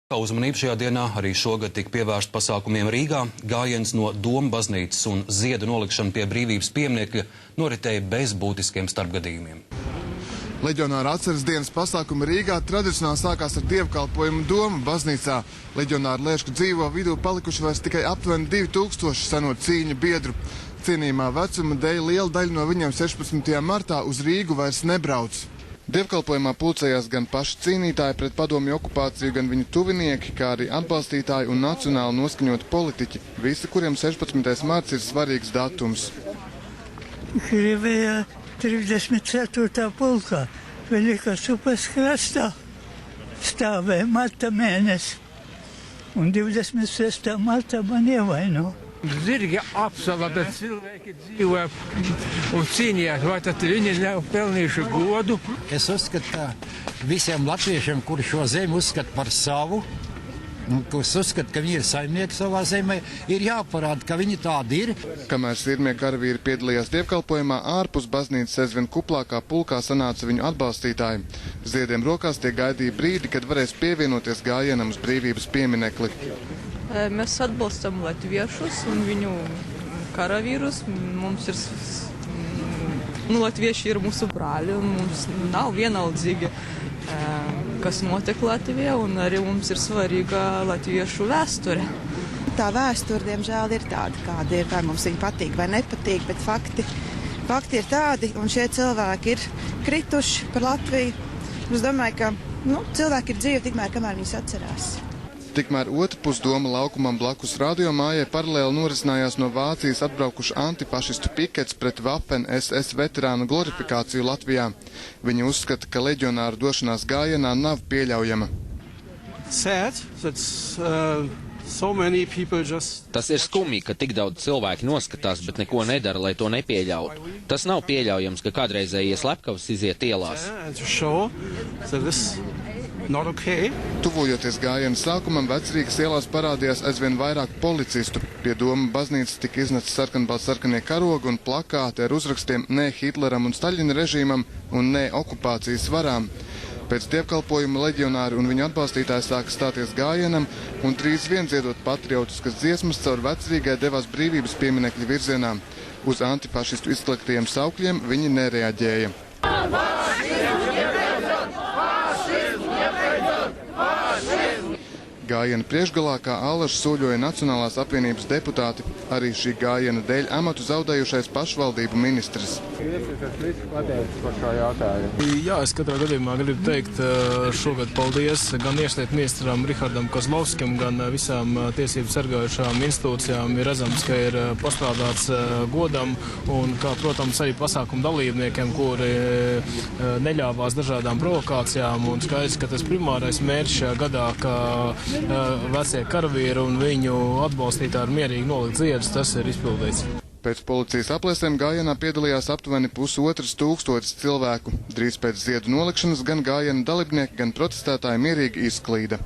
Uzmanību šajā dienā arī šogad tika pievērsta pasākumiem Rīgā. Gājiens no Doma baznīcas un ziedu nolikšana pie brīvības pieminekļa noritēja bez būtiskiem starpgadījumiem. Leģionāra atceres dienas pasākumi Rīgā tradicionāli sākās ar dievkalpojumu Doma baznīcā. Leģionāra Lēšku dzīvo vidū palikuši vairs tikai aptuveni 2000 seno cīņu biedru. Cienījumā vecuma dēļ liela daļa no viņiem 16. martā uz Rīgu vairs nebrauc. Dievkalpojumā pulcējās gan paši cīnītāji pret padomju okupāciju, gan viņu tuvinieki, kā arī atbalstītāji un nacionāli noskaņoti politiķi, visi, kuriem 16. marts ir svarīgs datums. Krievijā 34. pulkā Veļikas upes krastā stāvēja marta mēnesi, un 26. martā man ievaino. Zirgi apsala, bet cilvēki dzīvo un cīnījās, vai tad viņi nav pelnījuši godu? Es uzskatu, ka visiem latviešiem, kuri šo zemi uzskata par savu, kurus uzskata, ka viņi ir saimnieki savā zemē, ir jāparāda, ka viņi tādi ir. Kamēr sirmie karavīri piedalījās dievkalpojumā, ārpus baznīcas aizvien kuplākā pulkā sanāca viņu atbalstītāji. Ziediem rokās tie gaidīja brīdi, kad varēs pievienoties gājienam uz brīvības pieminekli. Mēs atbalstam latviešus un viņu karavīrus. Mums ir, latvieši ir mūsu brāļi un mums nav vienaldzīgi, kas notiek Latvijā, un arī mums ir svarīga latviešu vēsture. Tā vēsture, diemžēl, ir tāda, kāda ir, vai mums viņa patīk vai nepatīk, bet fakti ir tādi, un šie cilvēki ir krituši par Latviju. Es domāju, ka cilvēki ir dzīvi tikmēr, kamēr viņus atcerās. Tikmēr otrpus Doma laukumam blakus radiomājai paralēli norisinājās no Vācijas atbraukuši antifašistu pikets pret Waffen SS veterānu glorifikāciju Latvijā. Viņi uzskata, ka leģionāru došanās gājienā nav pieļaujama. Tas ir skumji, ka tik daudz cilvēki noskatās, bet neko nedara, lai to nepieļautu. Tas nav pieļaujams, ka kādreizējie slepkavas iziet ielās. Tuvojoties gājiena sākumam, Vecrīgas ielās parādījās aizvien vairāk policistu. Pie Doma baznīcas tika iznesti sarkanbaltsarkanie karogi un plakāti ar uzrakstiem "Nē Hitleram un Staļina režīmam" un "Nē okupācijas varām". Pēc dievkalpojuma leģionāri un viņu atbalstītāji sāka stāties gājienam un drīz vien dziedot patriotiskas dziesmas caur Vecrīgai devās brīvības pieminekļa virzienā. Uz antifašistu izkliktiem saukļiem viņi nereaģēja. Gājiena priekšgalā kā allaši soļoja Nacionālās apvienības deputāti, arī šī gājiena dēļ amatu zaudējušais pašvaldību ministrs. Jā, es katrā gadījumā gribu teikt šogad paldies gan iekšlietu ministram Rihardam Kozlovskim, gan visām tiesību sargājušām institūcijām. Ir redzams, ka ir pastrādāts godam un, kā, protams, arī pasākumu dalībniekiem, kuri neļāvās dažādām provokācijām. Un skaidrs, ka tas primārais mērķis šajā gadā, ka vecie karavīri un viņu atbalstītāji ir mierīgi nolikt ziedus, tas ir izpildīts. Pēc policijas aplēsēm gājienā piedalījās aptuveni 1500 cilvēku. Drīz pēc ziedu nolikšanas gan gājiena dalībnieki, gan protestētāji mierīgi izklīda.